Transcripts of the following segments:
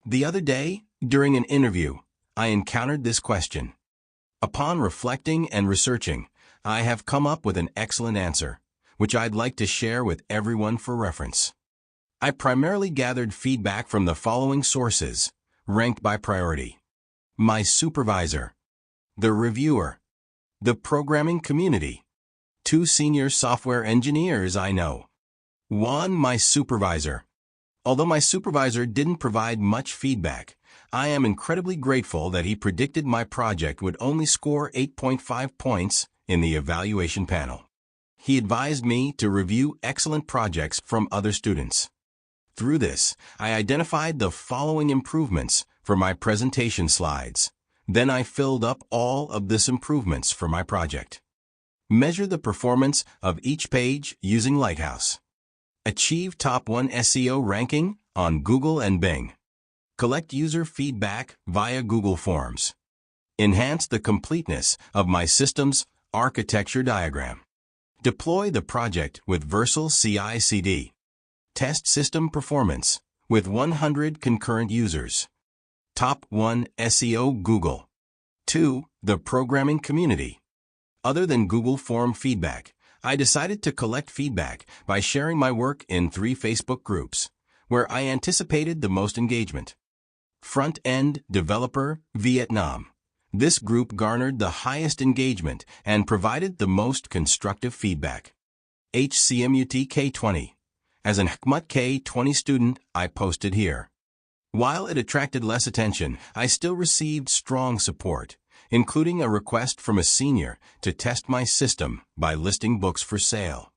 The other day, during an interview, I encountered this question. Upon reflecting and researching, I have come up with an excellent answer, which I'd like to share with everyone for reference. I primarily gathered feedback from the following sources, ranked by priority. My supervisor, the reviewer, the programming community, 2 senior software engineers I know. 1. My supervisor. Although my supervisor didn't provide much feedback, I am incredibly grateful that he predicted my project would only score 8.5 points in the evaluation panel. He advised me to review excellent projects from other students. Through this, I identified the following improvements for my presentation slides. Then I filled up all of these improvements for my project. Measure the performance of each page using Lighthouse. Achieve top 1 SEO ranking on Google and Bing. Collect user feedback via Google Forms. Enhance the completeness of my system's architecture diagram. Deploy the project with Vercel CI/CD. Test system performance with 100 concurrent users. Top 1 SEO Google. 2. The programming community. Other than Google Form feedback, I decided to collect feedback by sharing my work in 3 Facebook groups, where I anticipated the most engagement. Front-End Developer Vietnam. This group garnered the highest engagement and provided the most constructive feedback. HCMUT K20. As an HCMUT K20 student, I posted here. While it attracted less attention, I still received strong support, including a request from a senior to test my system by listing books for sale.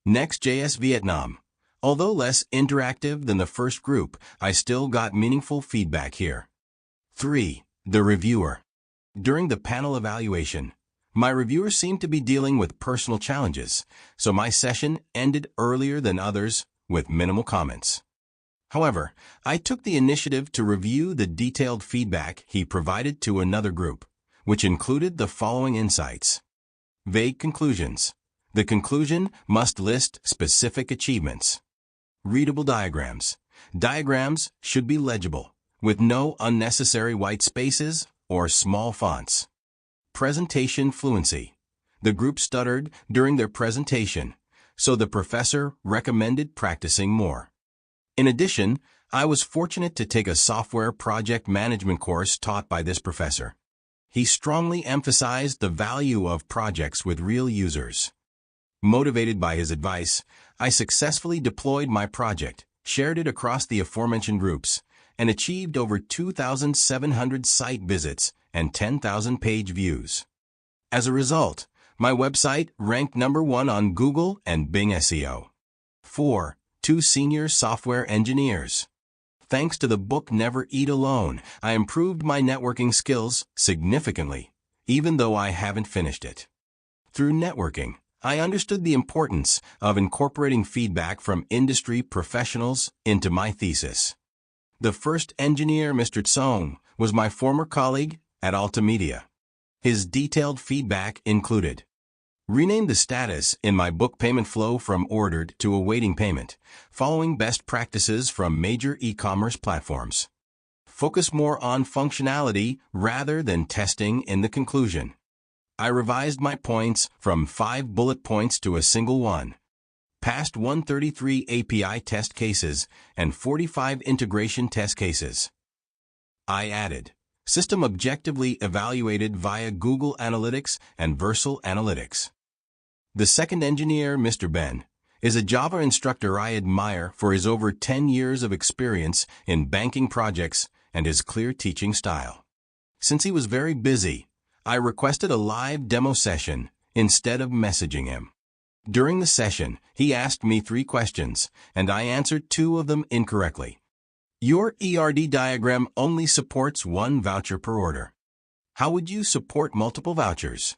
Next.js Vietnam. Although less interactive than the first group, I still got meaningful feedback here. 3. The reviewer. During the panel evaluation, my reviewer seemed to be dealing with personal challenges, so my session ended earlier than others with minimal comments. However, I took the initiative to review the detailed feedback he provided to another group, which included the following insights. Vague conclusions. The conclusion must list specific achievements. Readable diagrams. Diagrams should be legible, with no unnecessary white spaces or small fonts. Presentation fluency. The group stuttered during their presentation, so the professor recommended practicing more. In addition, I was fortunate to take a software project management course taught by this professor. He strongly emphasized the value of projects with real users. Motivated by his advice, I successfully deployed my project, shared it across the aforementioned groups, and achieved over 2,700 site visits and 10,000 page views. As a result, my website ranked number 1 on Google and Bing SEO. 4. 2 senior software engineers. Thanks to the book Never Eat Alone, I improved my networking skills significantly, even though I haven't finished it. Through networking, I understood the importance of incorporating feedback from industry professionals into my thesis. The first engineer, Mr. Tsong, was my former colleague at Altimedia. His detailed feedback included: rename the status in my book payment flow from ordered to awaiting payment, following best practices from major e-commerce platforms. Focus more on functionality rather than testing in the conclusion. I revised my points from 5 bullet points to a single one. Passed 133 API test cases and 45 integration test cases. I added: system objectively evaluated via Google Analytics and Vercel Analytics. The second engineer, Mr. Ben, is a Java instructor I admire for his over 10 years of experience in banking projects and his clear teaching style. Since he was very busy, I requested a live demo session instead of messaging him. During the session, he asked me 3 questions, and I answered 2 of them incorrectly. Your ERD diagram only supports 1 voucher per order. How would you support multiple vouchers?